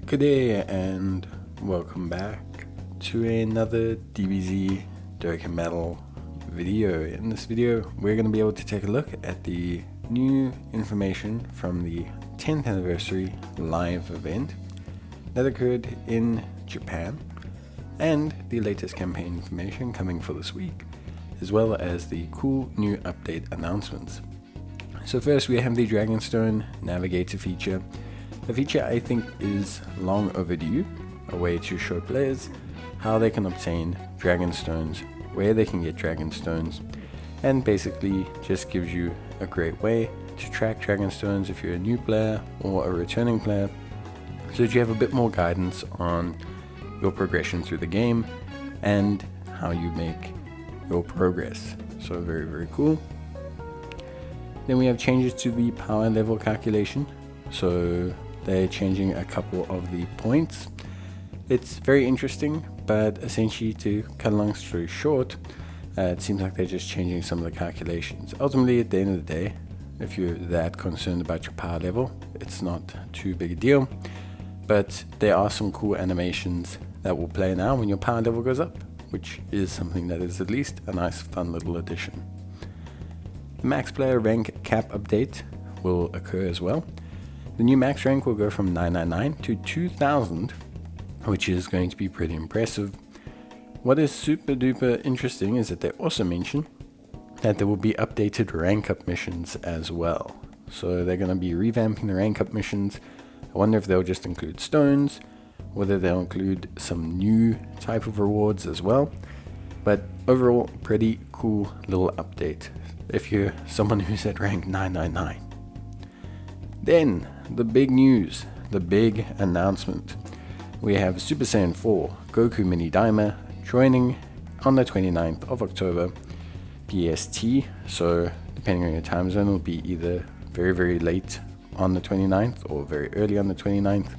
Good day and welcome back to another DBZ Dokkan Battle video. In this video we're going to be able to take a look at the new information from the 10th anniversary live event that occurred in Japan, and the latest campaign information coming for this week, as well as the cool new update announcements. So first we have the Dragonstone Navigator feature. The feature I think is long overdue, a way to show players how they can obtain Dragonstones, where they can get Dragonstones, and basically just gives you a great way to track Dragonstones if you're a new player or a returning player, so that you have a bit more guidance on your progression through the game and how you make your progress. So very cool. Then we have changes to the power level calculation. So they're changing a couple of the points. It's very interesting, but essentially, to cut a long story short, it seems like they're just changing some of the calculations. Ultimately, at the end of the day, if you're that concerned about your power level, it's not too big a deal. But there are some cool animations that will play now when your power level goes up, which is something that is at least a nice fun little addition. The max player rank cap update will occur as well. The new max rank will go from 999 to 2000, which is going to be pretty impressive. What is super duper interesting is that they also mention that there will be updated rank up missions as well. So they're going to be revamping the rank up missions. I wonder if they'll just include stones, whether they'll include some new type of rewards as well. But overall, pretty cool little update if you're someone who's at rank 999. Then, the big news, the big announcement. We have Super Saiyan 4 Goku Mini Daima joining on the 29th of October PST. So, depending on your time zone, it'll be either very late on the 29th or very early on the 29th.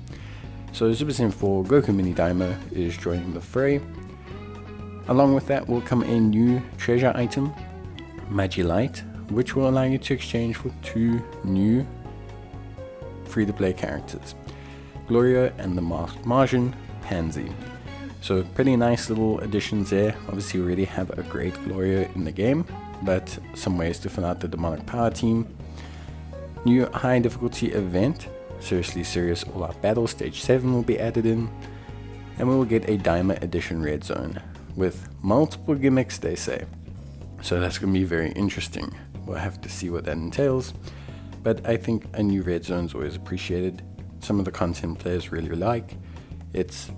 So, Super Saiyan 4 Goku Mini Daima is joining the fray. Along with that will come a new treasure item, Magi Light, which will allow you to exchange for two new free-to-play characters, Gloria and the Masked Martian, Pansy. So pretty nice little additions there. Obviously we already have a great Gloria in the game, but some ways to fill out the demonic power team. New high difficulty event, Seriously Serious All Out Battle Stage 7 will be added in, and we will get a Daima Edition Red Zone with multiple gimmicks, they say. So that's going to be very interesting. We'll have to see what that entails. But I think a new red zone is always appreciated. Some of the content players really like. It's,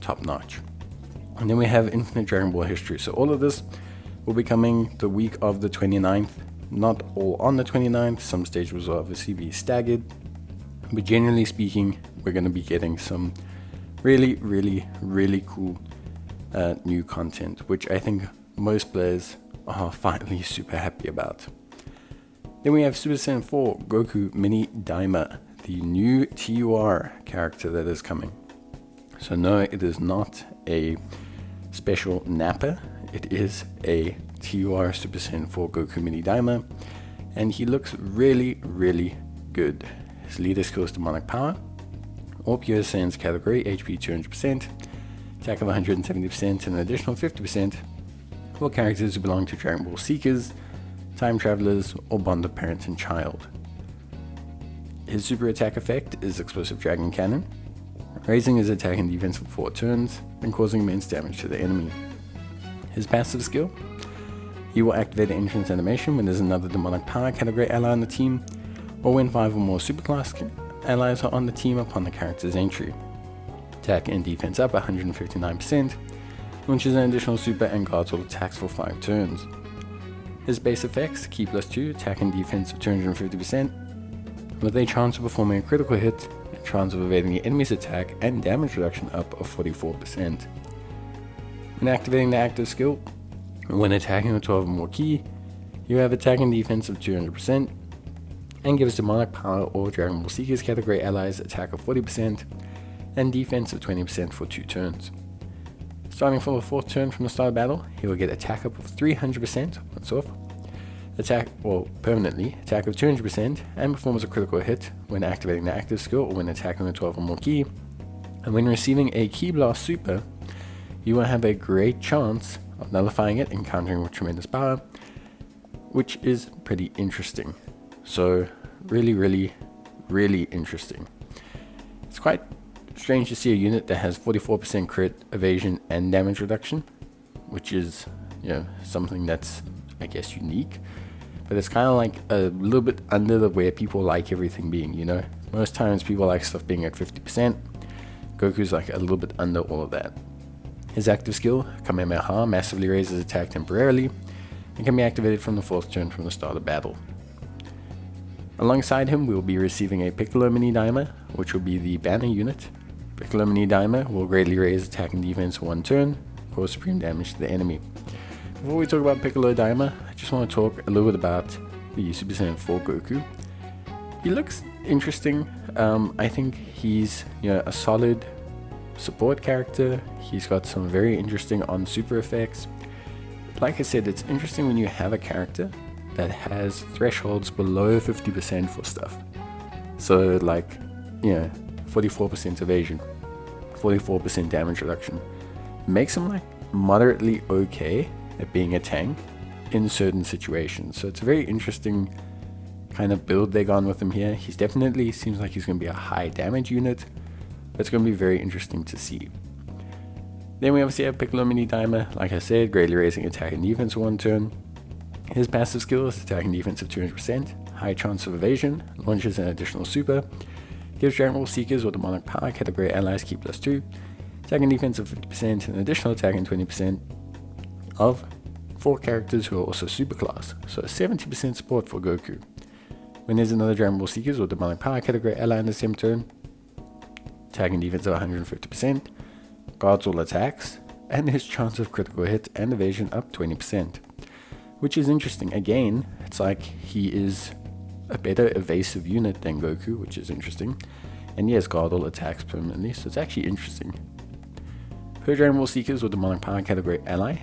top notch. And then we have Infinite Dragon Ball History. So all of this will be coming the week of the 29th. Not all on the 29th. Some stages will obviously be staggered. But generally speaking, we're going to be getting some really cool new content, which I think most players are finally super happy about. Then we have Super Saiyan 4 Goku Mini Daima, the new TUR character that is coming. So no, it is not a special Nappa, it is a TUR Super Saiyan 4 Goku Mini Daima, and he looks really good. His leader skills Demonic Power, all pure Saiyans category, HP 200%, attack of 170%, and an additional 50% for characters who belong to Dragon Ball Seekers, Time Travelers, or bond of parent and child. His super attack effect is Explosive Dragon Cannon, raising his attack and defense for 4 turns and causing immense damage to the enemy. His passive skill, he will activate an entrance animation when there's another Demonic Power category ally on the team, or when 5 or more superclass allies are on the team upon the character's entry. Attack and defense up 159%, launches an additional super and guards all attacks for 5 turns. His base effects, Ki +2, attack and defense of 250%, with a chance of performing a critical hit, and chance of evading the enemy's attack and damage reduction up of 44%. When activating the active skill, when attacking with 12 or more Ki, you have attack and defense of 200%, and gives Demonic Power or Dragon Ball Seekers category allies attack of 40% and defense of 20% for 2 turns. Starting for the 4th turn from the start of battle, he will get attack up of 300% once off, permanently attack of 200%, and performs a critical hit when activating the active skill or when attacking with 12 or more Ki, And when receiving a Ki Blast Super, you will have a great chance of nullifying it and countering with tremendous power, which is pretty interesting. So really, really, really interesting. It's quite strange to see a unit that has 44% crit, evasion, and damage reduction, which is, something that's, I guess, unique. But it's kind of like a little bit under the where people like everything being, Most times people like stuff being at 50%. Goku's like a little bit under all of that. His active skill, Kamehameha, massively raises attack temporarily and can be activated from the 4th turn from the start of battle. Alongside him, we will be receiving a Piccolo Mini Daima, which will be the banner unit. Piccolo Mini Daima will greatly raise attack and defense for 1 turn, cause supreme damage to the enemy. Before we talk about Piccolo Daima, I just want to talk a little bit about the Super Saiyan 4 Goku. He looks interesting. I think he's a solid support character. He's got some very interesting on super effects. Like I said, it's interesting when you have a character that has thresholds below 50% for stuff. So 44% evasion, 44% damage reduction. It makes him moderately okay at being a tank in certain situations. So it's a very interesting kind of build they gone with him here. He's definitely seems like he's going to be a high damage unit. It's going to be very interesting to see. Then we obviously have Piccolo Mini Daima, like I said, greatly raising attack and defense for 1 turn. His passive skill is attack and defense of 200%, high chance of evasion, launches an additional super, gives Dragon Ball Seekers or Demonic Power category allies Ki +2, attack and defense of 50%, and additional attack and 20% of 4 characters who are also super class, so 70% support for Goku. When there's another Dragon Ball Seekers or Demonic Power category ally in the same turn, attack and defense of 150%, guards all attacks, and his chance of critical hit and evasion up 20%. Which is interesting. Again, it's like he is a better evasive unit than Goku, which is interesting. And he has guard all attacks permanently, so it's actually interesting. Per Dragon Ball Seekers or Demonic Power category ally,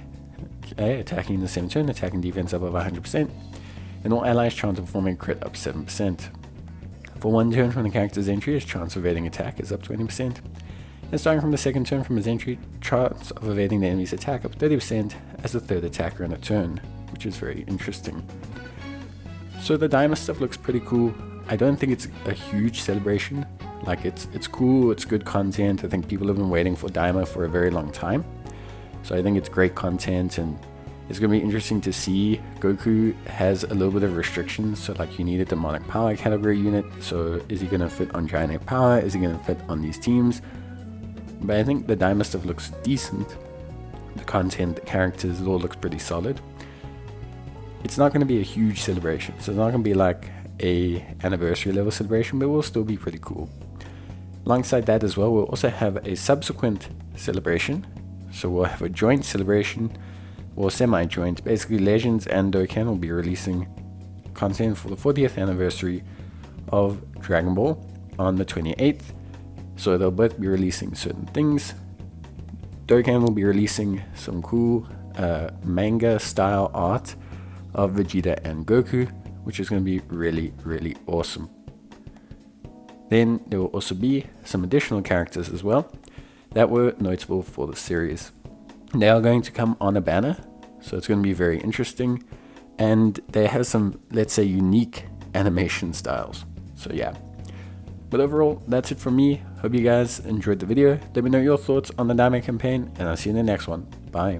attacking in the same turn, attacking defense up over 100%, and all allies' chance of performing crit up 7%. For 1 turn from the character's entry, his chance of evading attack is up 20%. And starting from the 2nd turn from his entry, chance of evading the enemy's attack up 30% as the 3rd attacker in a turn, which is very interesting. So the Daima stuff looks pretty cool. I don't think it's a huge celebration. It's cool, it's good content. I think people have been waiting for Daima for a very long time. So I think it's great content, and it's going to be interesting to see. Goku has a little bit of restrictions, so you need a Demonic Power category unit. So is he going to fit on Giant Egg Power? Is he going to fit on these teams? But I think the Daima stuff looks decent. The content, the characters, it all looks pretty solid. It's not going to be a huge celebration, so it's not going to be like a anniversary level celebration, but it will still be pretty cool. Alongside that as well, we'll also have a subsequent celebration. So we'll have a joint celebration, or semi-joint. Basically, Legends and Dokkan will be releasing content for the 40th anniversary of Dragon Ball on the 28th. So they'll both be releasing certain things. Dokkan will be releasing some cool manga style art of Vegeta and Goku, which is going to be really, really awesome. Then there will also be some additional characters as well that were notable for the series. They are going to come on a banner, so it's going to be very interesting, and they have some, let's say, unique animation styles. So yeah. But overall, that's it from me. Hope you guys enjoyed the video. Let me know your thoughts on the Daima campaign, and I'll see you in the next one. Bye.